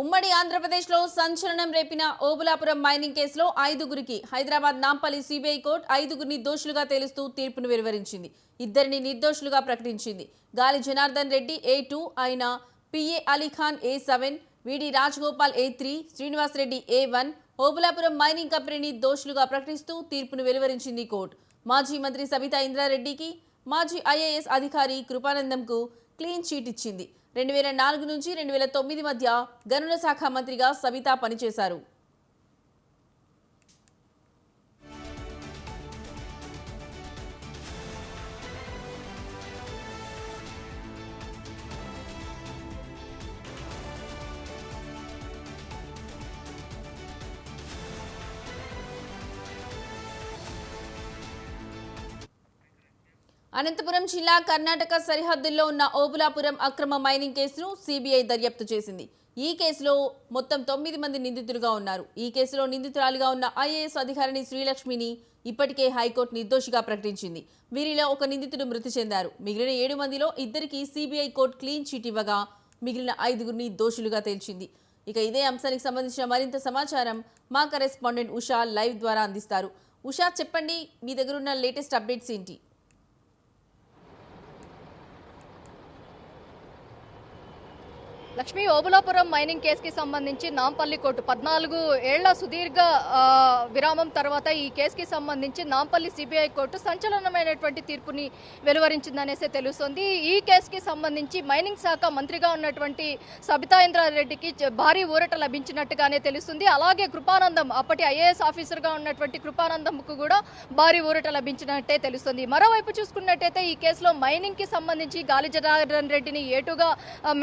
ఉమ్మడి ఆంధ్రప్రదేశ్లో సంచలనం రేపిన ఓబులాపురం మైనింగ్ కేసులో 5గురికి హైదరాబాద్ నాంపల్లి సిబిఐ కోర్టు 5గురిని దోషులుగా తేలుస్తూ తీర్పును వెలువరించింది. ఇద్దరిని నిర్దోషులుగా ప్రకటించింది. గాలి జనార్దన్ రెడ్డి A2, ఆయన పిఏ అలీఖాన్ A7, విడి Rajagopal A3, Srinivas Reddy A1 Obulapuram mining కంపెనీని దోషులుగా ప్రకటిస్తూ తీర్పును వెలువరించింది కోర్టు. మాజీ మంత్రి సబితా ఇంద్రారెడ్డికి, మాజీ IAS అధికారి కృపానందంకు క్లీన్ చీట్ ఇచ్చింది. 2004 నుంచి 2009 మధ్య గనుల శాఖ మంత్రిగా సబితా పనిచేశారు. అనంతపురం జిల్లా కర్ణాటక సరిహద్దుల్లో ఉన్న ఓబులాపురం అక్రమ మైనింగ్ కేసును సిబిఐ దర్యాప్తు చేసింది. ఈ కేసులో మొత్తం 9 మంది నిందితులుగా ఉన్నారు. ఈ కేసులో నిందితురాలిగా ఉన్న IAS అధికారిని శ్రీలక్ష్మిని ఇప్పటికే హైకోర్టు నిర్దోషిగా ప్రకటించింది. వీరిలో ఒక నిందితుడు మృతి చెందారు. మిగిలిన 7 మందిలో ఇద్దరికి సిబిఐ కోర్టు క్లీన్ చీట్ ఇవ్వగా మిగిలిన 5గురిని దోషులుగా తేల్చింది. ఇక ఇదే అంశానికి సంబంధించిన మరింత సమాచారం మా కరెస్పాండెంట్ ఉషా లైవ్ ద్వారా అందిస్తారు. ఉషా, చెప్పండి, మీ దగ్గర ఉన్న లేటెస్ట్ అప్డేట్స్ ఏంటి? లక్ష్మి, ఓబులాపురం మైనింగ్ కేసుకి సంబంధించి నాంపల్లి కోర్టు 14 ఏళ్ల సుదీర్ఘ విరామం తర్వాత ఈ కేసుకి సంబంధించి నాంపల్లి సిబిఐ కోర్టు సంచలనమైనటువంటి తీర్పుని వెలువరించిందనేసి తెలుస్తుంది. ఈ కేసుకి సంబంధించి మైనింగ్ శాఖ మంత్రిగా ఉన్నటువంటి సబితా ఇంద్రారెడ్డికి భారీ ఊరట లభించినట్టుగానే తెలుస్తుంది. అలాగే కృపానందం, అప్పటి IAS ఆఫీసర్గా ఉన్నటువంటి కృపానందంకు కూడా భారీ ఊరట లభించినట్టే తెలుస్తుంది. మరోవైపు చూసుకున్నట్టయితే ఈ కేసులో మైనింగ్ కి సంబంధించి గాలి జనార్దన్ రెడ్డిని A2గా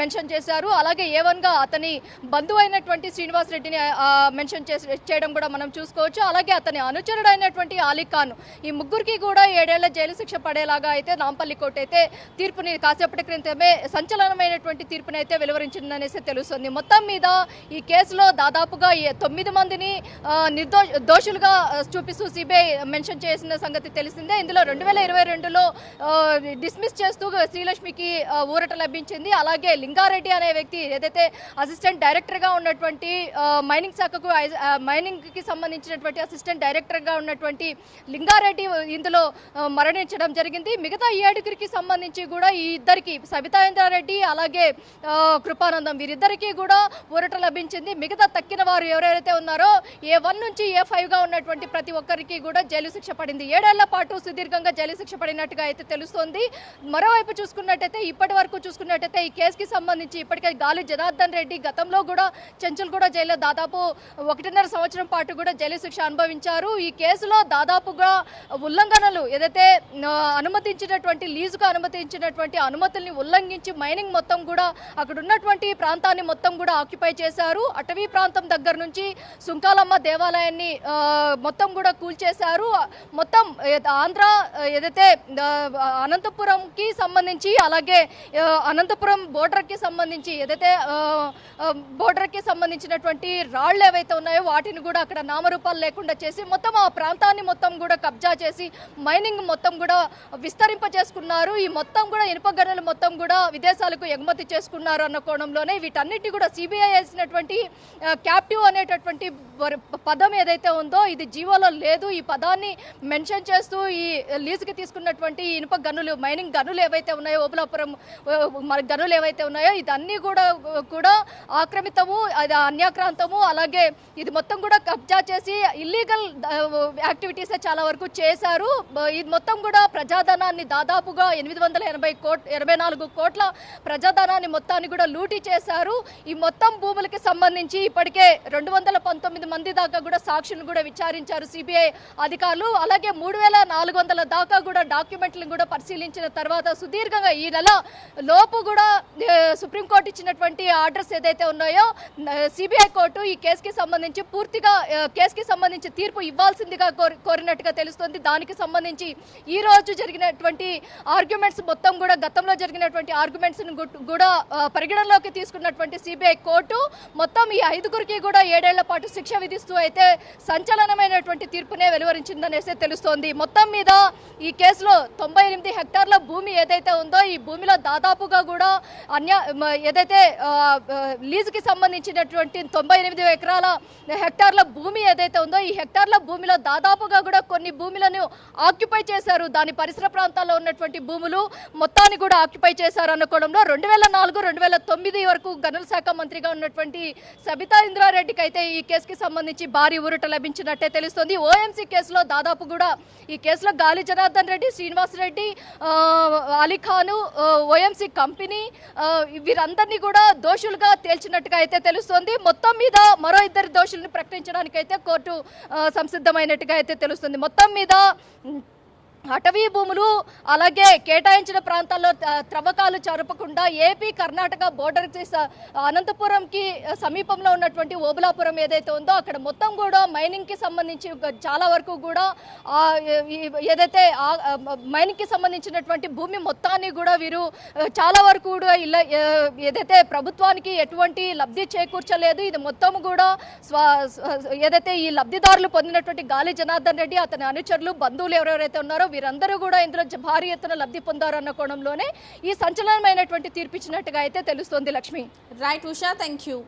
మెన్షన్ చేశారు. అలాగే A1గా అతని బంధువు అయినటువంటి శ్రీనివాస్ రెడ్డిని మెన్షన్ చేయడం కూడా మనం చూసుకోవచ్చు. అలాగే అతని అనుచరుడైనటువంటి అలీఖాన్, ఈ ముగ్గురికి కూడా 7 ఏళ్ల జైలు శిక్ష పడేలాగా అయితే నాంపల్లి కోర్టు అయితే తీర్పుని కాసేపటి క్రితమే సంచలనమైనటువంటి తీర్పుని అయితే వెలువరించిందనేసి తెలుస్తుంది. మొత్తం మీద ఈ కేసులో దాదాపుగా 9 మందిని దోషులుగా చూపిస్తూ సిబిఐ మెన్షన్ చేసిన సంగతి తెలిసిందే. ఇందులో 2022లో డిస్మిస్ చేస్తూ శ్రీలక్ష్మికి ఊరట లభించింది. అలాగే లింగారెడ్డి అనే వ్యక్తి ఏదైతే అసిస్టెంట్ డైరెక్టర్గా ఉన్నటువంటి మైనింగ్ శాఖకు మైనింగ్కి సంబంధించినటువంటి అసిస్టెంట్ డైరెక్టర్గా ఉన్నటువంటి లింగారెడ్డి ఇందులో మరణించడం జరిగింది. మిగతా 7గురికి సంబంధించి కూడా ఈ ఇద్దరికి, సబితా ఇంద్రారెడ్డి అలాగే కృపానందం, వీరిద్దరికీ కూడా ఊరట లభించింది. మిగతా తక్కిన వారు ఎవరైతే ఉన్నారో A1 నుంచి A5గా ఉన్నటువంటి ప్రతి ఒక్కరికి కూడా జైలు శిక్ష పడింది. 7 ఏళ్ల పాటు సుదీర్ఘంగా జైలు శిక్ష పడినట్టుగా అయితే తెలుస్తోంది. మరోవైపు చూసుకున్నట్టయితే ఇప్పటి వరకు చూసుకున్నట్టయితే ఈ కేసుకి సంబంధించి ఇప్పటికే గాలి జనార్దన్ రెడ్డి గతంలో కూడా చెంచుల్గూడ జైల్లో దాదాపు 1.5 సంవత్సరం పాటు కూడా జైలు శిక్ష అనుభవించారు. ఈ కేసులో దాదాపుగా ఉల్లంఘనలు, ఏదైతే అనుమతించినటువంటి లీజుకు అనుమతించినటువంటి అనుమతుల్ని ఉల్లంఘించి మైనింగ్ మొత్తం కూడా అక్కడ ఉన్నటువంటి ప్రాంతాన్ని మొత్తం కూడా ఆక్యుపై చేశారు. అటవీ ప్రాంతం దగ్గర నుంచి సుంకాలమ్మ దేవాలయాన్ని మొత్తం కూడా కూల్చేశారు. మొత్తం ఆంధ్ర ఏదైతే అనంతపురంకి సంబంధించి, అలాగే అనంతపురం బోర్డర్కి సంబంధించి ఏదైతే బోర్డర్కి సంబంధించినటువంటి రాళ్లు ఏవైతే ఉన్నాయో వాటిని కూడా అక్కడ నామరూపాలు లేకుండా చేసి మొత్తం ఆ ప్రాంతాన్ని మొత్తం కూడా కబ్జా చేసి మైనింగ్ మొత్తం కూడా విస్తరింపజేసుకున్నారు. ఈ మొత్తం కూడా ఇనుప గనులు మొత్తం కూడా విదేశాలకు ఎగుమతి చేసుకున్నారు అన్న కోణంలోనే వీటన్నిటి కూడా సిబిఐ వేసినటువంటి క్యాప్టివ్ అనేటటువంటి పదం ఏదైతే ఉందో ఇది జీవోలో లేదు. ఈ పదాన్ని మెన్షన్ చేస్తూ ఈ లీజుకి తీసుకున్నటువంటి ఇనుప గనులు, మైనింగ్ గనులు ఏవైతే ఉన్నాయో, ఓబులాపురం గనులు ఏవైతే ఉన్నాయో ఇదన్నీ కూడా ఆక్రమితము, అది అన్యాక్రాంతము. అలాగే ఇది మొత్తం కూడా కబ్జా చేసి ఇల్లీగల్ యాక్టివిటీస్ చాలా వరకు చేశారు. ఇది మొత్తం కూడా ప్రజాధనాన్ని దాదాపుగా 884 కోట్ల ప్రజాధనాన్ని మొత్తాన్ని కూడా లూటీ చేశారు. ఈ మొత్తం భూములకి సంబంధించి ఇప్పటికే 219 మంది దాకా కూడా సాక్షులను కూడా విచారించారు సిబిఐ అధికారులు. అలాగే 3400 దాకా కూడా డాక్యుమెంట్లను కూడా పరిశీలించిన తర్వాత సుదీర్ఘంగా ఈ నెల లోపు కూడా సుప్రీంకోర్టు ఇచ్చినటువంటి ఆర్డర్స్ ఏదైతే ఉన్నాయో సిబిఐ కోర్టు ఈ కేసుకి సంబంధించి పూర్తిగా కేసుకి సంబంధించి తీర్పు ఇవ్వాల్సిందిగా కోరినట్టుగా తెలుస్తుంది. దానికి సంబంధించి ఈ రోజు జరిగినటువంటి ఆర్గ్యుమెంట్స్ మొత్తం కూడా గతంలో జరిగినటువంటి ఆర్గ్యుమెంట్స్ కూడా పరిగణలోకి తీసుకున్నటువంటి సిబిఐ కోర్టు మొత్తం ఈ 5గురికి కూడా 7 ఏళ్ల పాటు శిక్ష శిక్ష విధిస్తూ అయితే సంచలనమైనటువంటి తీర్పునే వెలువరించిందనేసి తెలుస్తోంది. మొత్తం మీద ఈ కేసులో 98 హెక్టార్ల భూమి ఏదైతే ఉందో ఈ భూమిలో దాదాపుగా కూడా ఏదైతే లీజుకి సంబంధించినటువంటి 98 హెక్టార్ల భూమి ఏదైతే ఉందో ఈ హెక్టార్ల భూమిలో దాదాపుగా కూడా కొన్ని భూములను ఆక్యుపై చేశారు. దాని పరిసర ప్రాంతాల్లో ఉన్నటువంటి భూములు మొత్తాన్ని కూడా ఆక్యుపై చేశారు అనుకోవడంలో 2004-2009 వరకు గనుల శాఖ మంత్రిగా ఉన్నటువంటి సబితా ఇంద్రారెడ్డికి అయితే ఈ కేసుకి సంబంధించి భారీ ఊరట లభించినట్టే తెలుస్తోంది. ఓఎంసీ కేసులో దాదాపు కూడా ఈ కేసులో గాలి జనార్దన్ రెడ్డి, శ్రీనివాస్ రెడ్డి, అలీఖాను, ఓఎంసీ కంపెనీ వీరందరినీ కూడా దోషులుగా తేల్చినట్టుగా అయితే తెలుస్తోంది. మొత్తం మీద మరో 2 దోషులను ప్రకటించడానికి అయితే కోర్టు సంసిద్ధమైనట్టుగా అయితే తెలుస్తుంది. మొత్తం మీద అటవీ భూములు అలాగే కేటాయించిన ప్రాంతాల్లో త్రవ్వకాలు జరపకుండా ఏపీ కర్ణాటక బోర్డర్ అనంతపురంకి సమీపంలో ఉన్నటువంటి ఓబులాపురం ఏదైతే ఉందో అక్కడ మొత్తం కూడా మైనింగ్కి సంబంధించి చాలా వరకు కూడా ఏదైతే మైనింగ్కి సంబంధించినటువంటి భూమి మొత్తాన్ని కూడా వీరు చాలా వరకు కూడా ఇలా ఏదైతే ప్రభుత్వానికి ఎటువంటి లబ్ధి చేకూర్చలేదు. ఇది మొత్తం కూడా ఏదైతే ఈ లబ్ధిదారులు పొందినటువంటి గాలి జనార్దన్ రెడ్డి, అతని అనుచరులు, బంధువులు ఎవరెవరైతే ఉన్నారో వీరందరూ కూడా ఇందులో భారీ ఎత్తున లబ్ధి పొందారన్న కోణంలోనే ఈ సంచలనమైనటువంటి తీర్పిచ్చినట్టుగా అయితే తెలుస్తోంది. Lakshmi. Right Usha, thank you.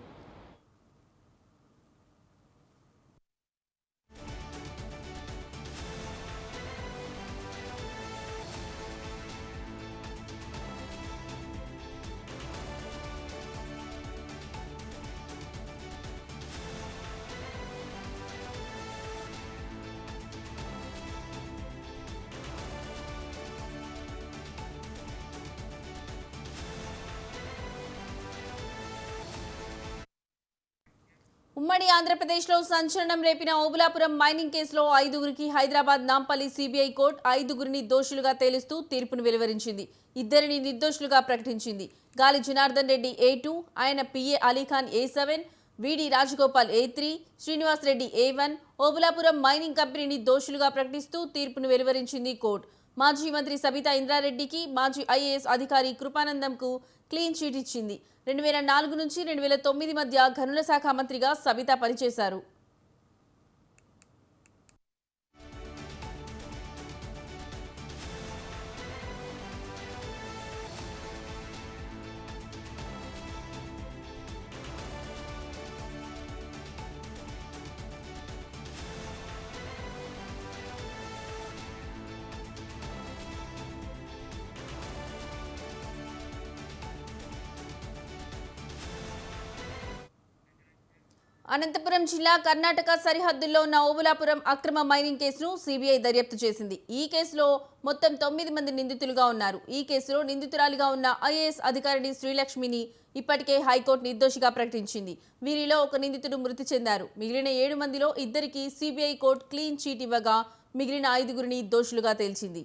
ఉమ్మడి ఆంధ్రప్రదేశ్లో సంచలనం రేపిన ఓబులాపురం మైనింగ్ కేసులో 5గురికి హైదరాబాద్ నాంపల్లి సిబిఐ కోర్టు 5గురిని దోషులుగా తేలుస్తూ తీర్పును వెలువరించింది. 2 నిర్దోషులుగా ప్రకటించింది. గాలి జనార్దన్ రెడ్డి A2, ఆయన పిఏ అలీఖాన్ A7, విడి Rajagopal A3, Srinivas Reddy A1, Obulapuram mining కంపెనీని దోషులుగా ప్రకటిస్తూ తీర్పును వెలువరించింది కోర్టు. మాజీ మంత్రి సబితా ఇంద్రారెడ్డికి, మాజీ ఐఏఎస్ అధికారి కృపానందంకు క్లీన్ చీట్ ఇచ్చింది. 2004 నుంచి 2009 మధ్య గనుల శాఖ మంత్రిగా సబితా పనిచేశారు. అనంతపురం జిల్లా కర్ణాటక సరిహద్దుల్లో ఉన్న ఓబులాపురం అక్రమ మైనింగ్ కేసును సిబిఐ దర్యాప్తు చేసింది. ఈ కేసులో మొత్తం 9 మంది నిందితులుగా ఉన్నారు. ఈ కేసులో నిందితురాలిగా ఉన్న ఐఏఎస్ అధికారిని శ్రీలక్ష్మిని ఇప్పటికే హైకోర్టు నిర్దోషిగా ప్రకటించింది. వీరిలో ఒక నిందితుడు మృతి చెందారు. మిగిలిన 7 మందిలో 2కి సిబిఐ కోర్టు క్లీన్ చీట్ ఇవ్వగా మిగిలిన 5గురిని దోషులుగా తేల్చింది.